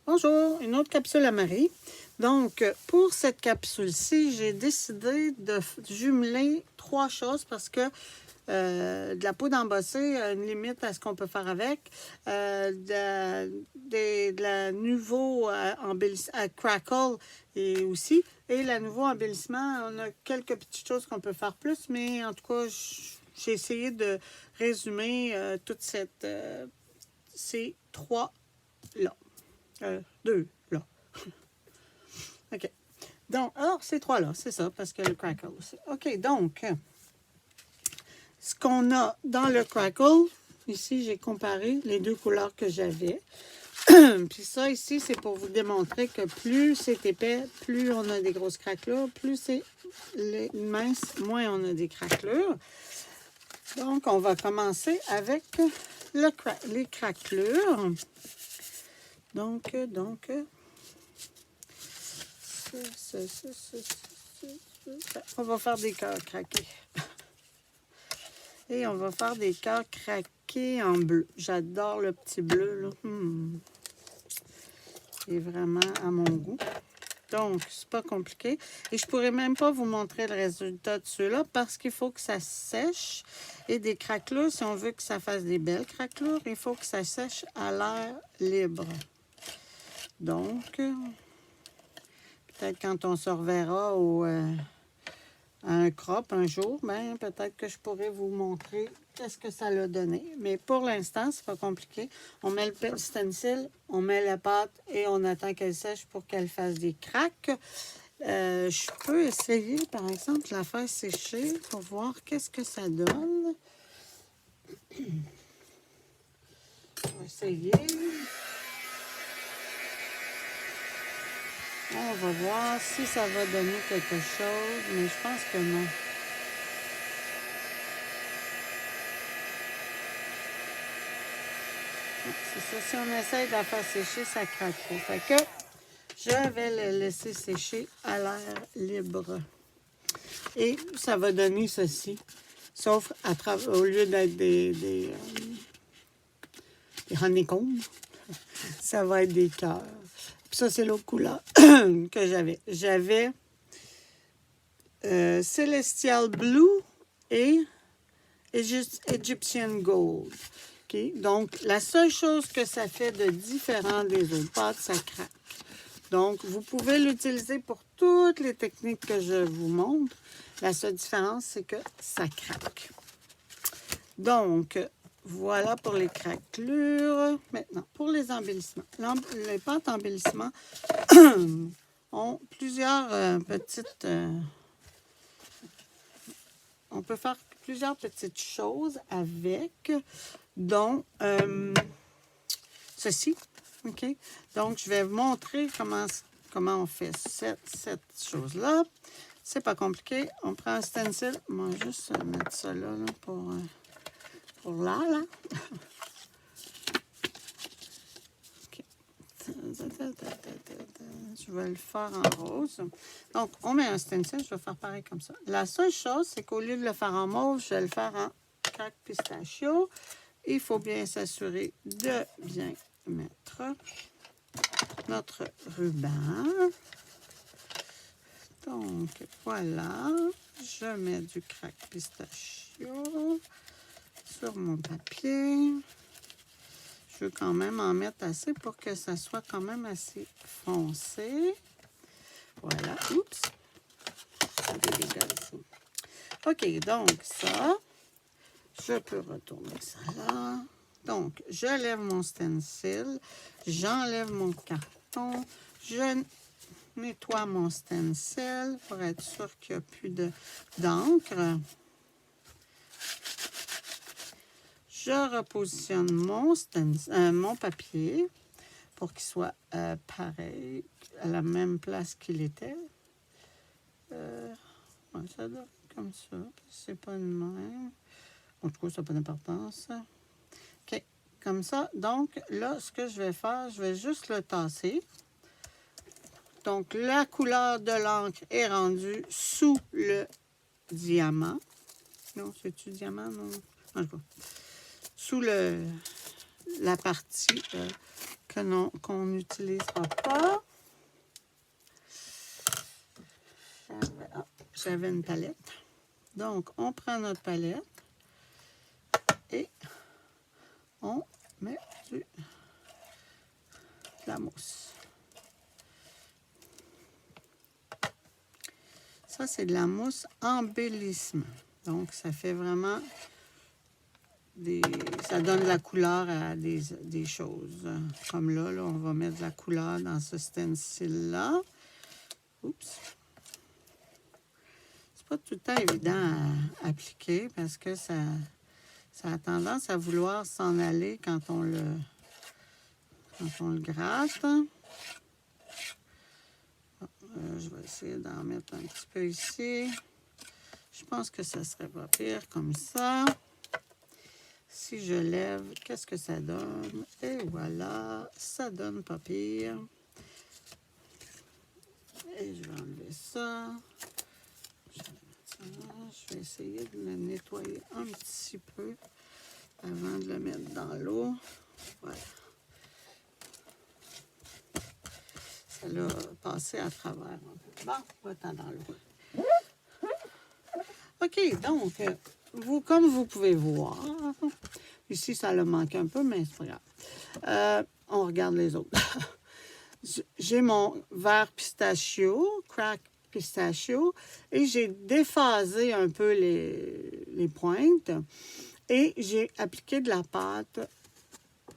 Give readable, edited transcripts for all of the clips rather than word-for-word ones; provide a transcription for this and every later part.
Bonjour, une autre capsule à Marie. Donc, pour cette capsule-ci, j'ai décidé de jumeler 3 choses parce que de la poudre embossée a une limite à ce qu'on peut faire avec. De la nouveau embellissement, crackle et aussi. Et la nouveau embellissement, on a quelques petites choses qu'on peut faire plus, mais en tout cas, j'ai essayé de résumer toute ces 3-là. 2 là. OK. Donc, ces 3-là, c'est ça, parce que le crackle aussi. OK, donc, ce qu'on a dans le crackle, ici, j'ai comparé les 2 couleurs que j'avais. Puis ça, ici, c'est pour vous démontrer que plus c'est épais, plus on a des grosses craquelures. Plus c'est mince, moins on a des craquelures. Donc, on va commencer avec les craquelures. Donc, on va faire des cœurs craqués. Et on va faire des cœurs craqués en bleu. J'adore le petit bleu, là. C'est vraiment à mon goût. Donc, c'est pas compliqué. Et je pourrais même pas vous montrer le résultat de ceux-là parce qu'il faut que ça sèche. Et des craquelures, si on veut que ça fasse des belles craquelures, il faut que ça sèche à l'air libre. Donc, peut-être quand on se reverra à un crop un jour, ben, peut-être que je pourrais vous montrer qu'est-ce que ça l'a donné. Mais pour l'instant, c'est pas compliqué. On met le stencil, on met la pâte et on attend qu'elle sèche pour qu'elle fasse des craques. Je peux essayer, par exemple, de la faire sécher pour voir qu'est-ce que ça donne. On va essayer. On va voir si ça va donner quelque chose, mais je pense que non. C'est ça, si on essaye de la faire sécher, ça craque trop. Fait que je vais le laisser sécher à l'air libre. Et ça va donner ceci. Sauf au lieu d'être des honeycombs, ça va être des cœurs. Puis ça, c'est l'autre couleur que j'avais. J'avais Celestial Blue et Egyptian Gold. Okay? Donc, la seule chose que ça fait de différent des autres pâtes, ça craque. Donc, vous pouvez l'utiliser pour toutes les techniques que je vous montre. La seule différence, c'est que ça craque. Donc, voilà pour les craquelures. Maintenant, pour les embellissements. Les pâtes embellissement ont plusieurs petites... on peut faire plusieurs petites choses avec, dont ceci. OK? Donc, je vais vous montrer comment on fait cette chose-là. C'est pas compliqué. On prend un stencil. On va juste mettre ça là pour là. OK. Je vais le faire en rose. Donc, on met un stencil. Je vais faire pareil comme ça. La seule chose, c'est qu'au lieu de le faire en mauve, je vais le faire en craque pistachio. Il faut bien s'assurer de bien mettre notre ruban. Donc, voilà. Je mets du craque pistachio sur mon papier. Je veux quand même en mettre assez pour que ça soit quand même assez foncé. Voilà. Oups. OK, donc ça, je peux retourner ça là. Donc, je lève mon stencil, j'enlève mon carton, je nettoie mon stencil pour être sûr qu'il n'y a plus d'encre. Je repositionne mon papier pour qu'il soit pareil, à la même place qu'il était. Ouais, ça doit être comme ça. C'est pas le même. En tout cas, ça n'a pas d'importance. OK, comme ça. Donc, là, ce que je vais faire, je vais juste le tasser. Donc, la couleur de l'encre est rendue sous le diamant. Non, c'est-tu diamant? Non. En tout cas, sous la partie qu'on n'utilisera pas. J'avais une palette. Donc, on prend notre palette et on met de la mousse. Ça, c'est de la mousse embellissement. Donc, ça fait vraiment ça donne de la couleur à des choses. Comme là, on va mettre de la couleur dans ce stencil-là. Oups! C'est pas tout le temps évident à appliquer parce que ça a tendance à vouloir s'en aller quand on le gratte. Je vais essayer d'en mettre un petit peu ici. Je pense que ça serait pas pire comme ça. Si je lève, qu'est-ce que ça donne? Et voilà, ça donne pas pire. Et je vais enlever ça. Je vais essayer de le nettoyer un petit peu avant de le mettre dans l'eau. Voilà. Ça l'a passé à travers un peu. Bon, va-t'en dans l'eau. OK, donc, comme vous pouvez voir, ici, ça le manque un peu, mais c'est pas grave. On regarde les autres. J'ai mon verre pistachio, crack pistachio, et j'ai déphasé un peu les pointes et j'ai appliqué de la pâte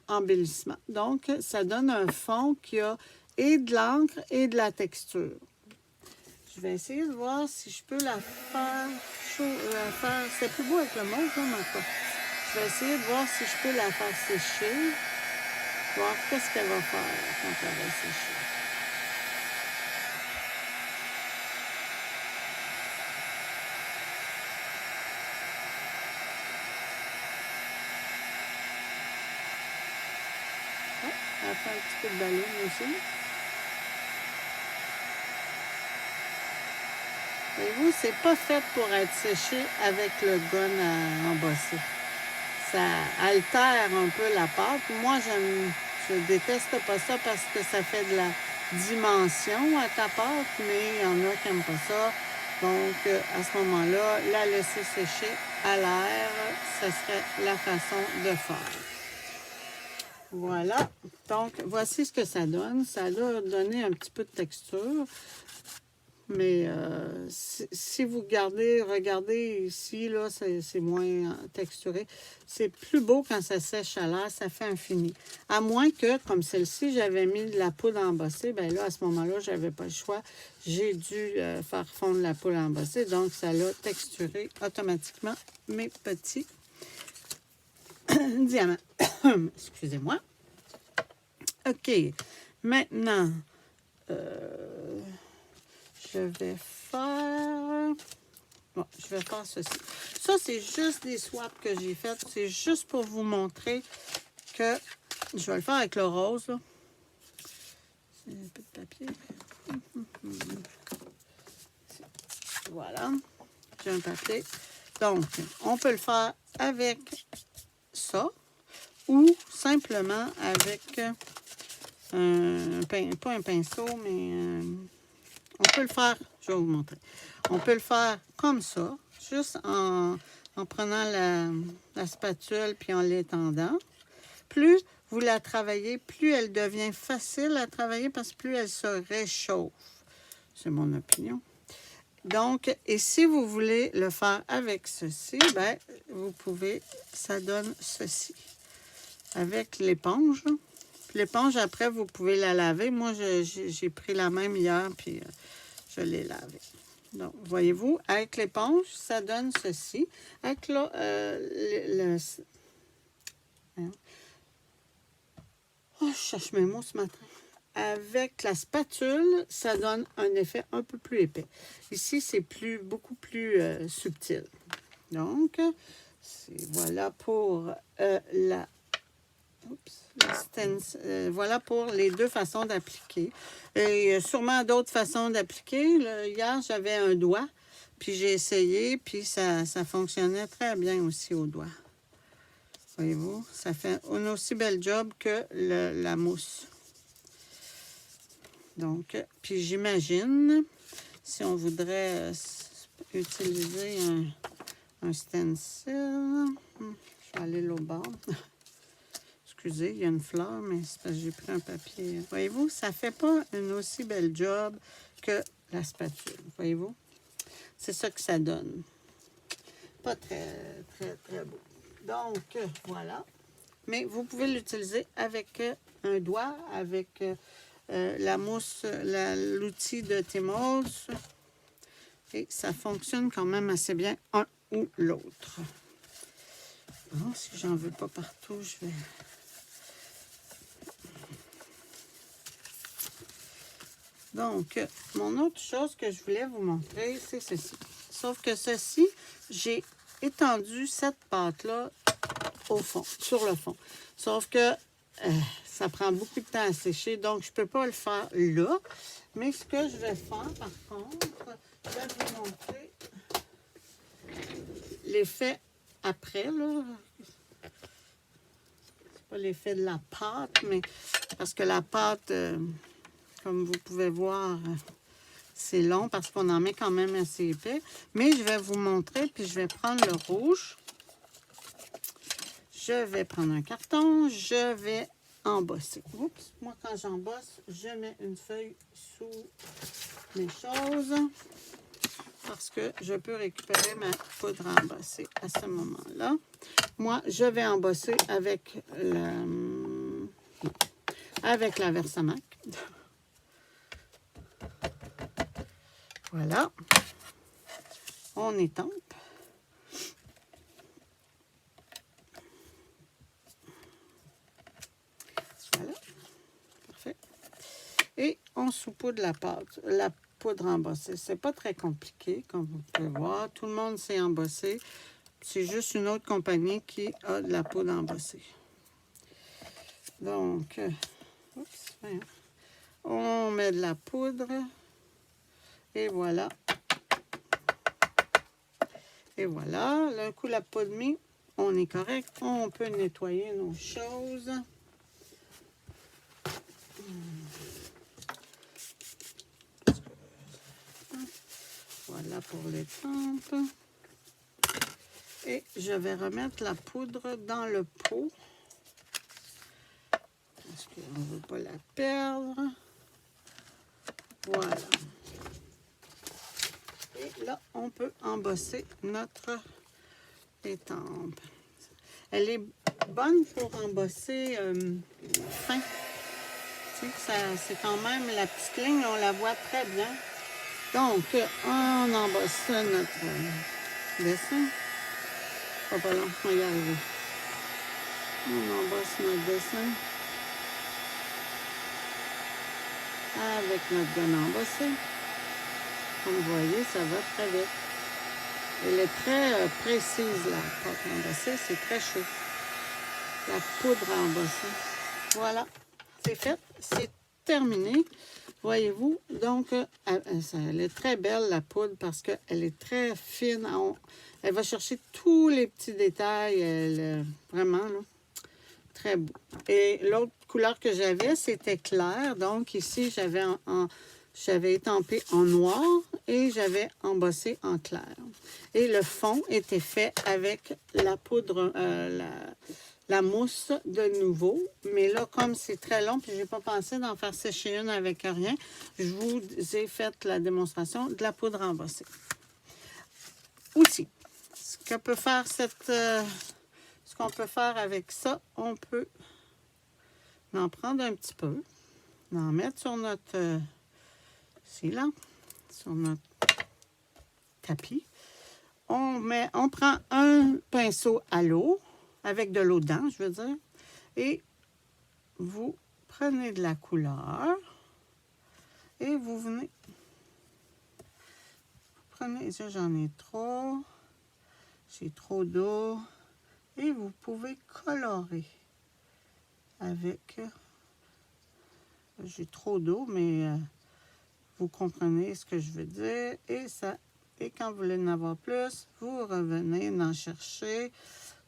embellissement. Donc, ça donne un fond qui a et de l'encre et de la texture. Je vais essayer de voir si je peux la faire c'est plus beau avec le mauve, là, mais pas. Je vais essayer de voir si je peux la faire sécher. Voir qu'est-ce qu'elle va faire quand elle va sécher. Oh, elle fait un petit peu de ballon aussi. Voyez-vous, c'est pas fait pour être séché avec le gun à embosser. Ça altère un peu la pâte. Moi, je déteste pas ça parce que ça fait de la dimension à ta pâte, mais il y en a qui n'aiment pas ça. Donc, à ce moment-là, la laisser sécher à l'air, ce serait la façon de faire. Voilà. Donc, voici ce que ça donne. Ça a donné un petit peu de texture. Mais si vous regardez ici, là, c'est moins texturé. C'est plus beau quand ça sèche à l'air, ça fait un fini. À moins que, comme celle-ci, j'avais mis de la poudre embossée, bien là, à ce moment-là, je n'avais pas le choix. J'ai dû faire fondre la poudre embossée, donc ça l'a texturé automatiquement mes petits diamants. Excusez-moi. OK. Maintenant, je vais faire... Bon, je vais faire ceci. Ça, c'est juste des swaps que j'ai fait. C'est juste pour vous montrer que... Je vais le faire avec le rose, là. C'est un peu de papier. Voilà. J'ai un papier. Donc, on peut le faire avec ça ou simplement avec pas un pinceau, mais... on peut le faire, je vais vous montrer. On peut le faire comme ça, juste en prenant la spatule puis en l'étendant. Plus vous la travaillez, plus elle devient facile à travailler parce que plus elle se réchauffe. C'est mon opinion. Donc, et si vous voulez le faire avec ceci, ben, vous pouvez, ça donne ceci. Avec l'éponge. L'éponge, après, vous pouvez la laver. Moi, j'ai pris la même hier, puis je l'ai lavée. Donc, voyez-vous, avec l'éponge, ça donne ceci. Avec je cherche mes mots ce matin. Avec la spatule, ça donne un effet un peu plus épais. Ici, c'est beaucoup plus subtil. Donc, voilà pour voilà pour les deux façons d'appliquer. Il y a sûrement d'autres façons d'appliquer. Hier, j'avais un doigt, puis j'ai essayé, puis ça fonctionnait très bien aussi au doigt. Voyez-vous, ça fait un aussi bel job que la mousse. Donc, puis j'imagine, si on voudrait utiliser un stencil, je vais aller l'autre bord. Excusez, il y a une fleur, mais c'est parce que j'ai pris un papier. Voyez-vous, ça ne fait pas un aussi bel job que la spatule. Voyez-vous? C'est ça que ça donne. Pas très, très, très beau. Donc, voilà. Mais vous pouvez l'utiliser avec un doigt, avec la mousse, l'outil de Tmall's. Et ça fonctionne quand même assez bien, un ou l'autre. Bon, si j'en veux pas partout, je vais... Donc, mon autre chose que je voulais vous montrer, c'est ceci. Sauf que ceci, j'ai étendu cette pâte-là au fond, sur le fond. Sauf que ça prend beaucoup de temps à sécher, donc je ne peux pas le faire là. Mais ce que je vais faire, par contre, je vais vous montrer l'effet après, là. C'est pas l'effet de la pâte, mais parce que la pâte... comme vous pouvez voir, c'est long parce qu'on en met quand même assez épais. Mais je vais vous montrer, puis je vais prendre le rouge. Je vais prendre un carton. Je vais embosser. Oups, moi quand j'embosse, je mets une feuille sous mes choses parce que je peux récupérer ma poudre à embosser à ce moment-là. Moi, je vais embosser avec la Versamac. Voilà, on étampe. Voilà, parfait. Et on saupoudre la pâte, la poudre embossée. C'est pas très compliqué, comme vous pouvez voir. Tout le monde sait embosser. C'est juste une autre compagnie qui a de la poudre embossée. Donc, on met de la poudre. Et voilà. Et voilà. D'un coup, la poudre mise, on est correct. On peut nettoyer nos choses. Voilà pour les tempes. Et je vais remettre la poudre dans le pot. Parce qu'on ne veut pas la perdre. Voilà. Et là, on peut embosser notre étampe. Elle est bonne pour embosser fin. Tu sais, c'est quand même la petite ligne, on la voit très bien. Donc, on embosse notre dessin. Pas long, on va y arriver. On embosse notre dessin avec notre gomme embossée. Comme vous voyez, ça va très vite. Elle est très précise, la pâte embossée. C'est très chaud. La poudre à embosser. Voilà, c'est fait. C'est terminé. Voyez-vous, donc, elle est très belle, la poudre, parce qu'elle est très fine. Elle va chercher tous les petits détails. Vraiment, là, très beau. Et l'autre couleur que j'avais, c'était clair. Donc, ici, j'avais étampé en noir et j'avais embossé en clair. Et le fond était fait avec la poudre, la mousse de nouveau. Mais là, comme c'est très long, puis je n'ai pas pensé d'en faire sécher une avec rien, je vous ai fait la démonstration de la poudre embossée. Aussi, ce qu'on peut faire avec ça, on peut en prendre un petit peu, en mettre sur notre sur notre tapis. On prend un pinceau à l'eau, avec de l'eau dedans, je veux dire, et vous prenez de la couleur et vous venez, prenez, ça j'en ai trop, j'ai trop d'eau, et vous pouvez colorer avec, j'ai trop d'eau, mais vous comprenez ce que je veux dire, et quand vous voulez en avoir plus, vous revenez en chercher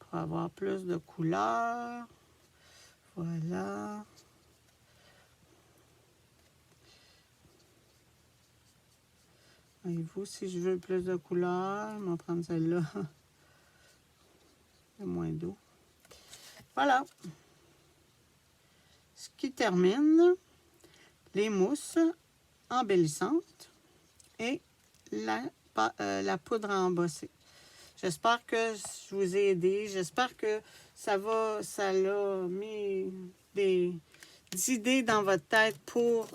pour avoir plus de couleurs. Voilà. Voyez-vous, si je veux plus de couleurs, je vais prendre celle-là. Il y a moins d'eau. Voilà. Ce qui termine les mousses embellissantes et la poudre à embosser. J'espère que je vous ai aidé. J'espère que ça l'a mis des idées dans votre tête pour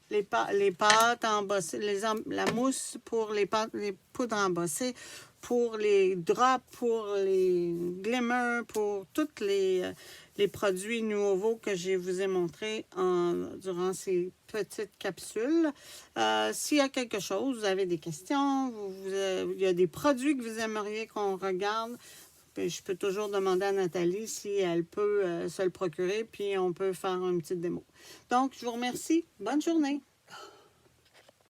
les pâtes embossées, la mousse pour les poudres embossées, pour les drops, pour les glimmers, pour tous les produits nouveaux que je vous ai montrés durant ces petites capsules. S'il y a quelque chose, vous avez des questions, il y a des produits que vous aimeriez qu'on regarde, je peux toujours demander à Nathalie si elle peut se le procurer, puis on peut faire une petite démo. Donc, je vous remercie. Bonne journée.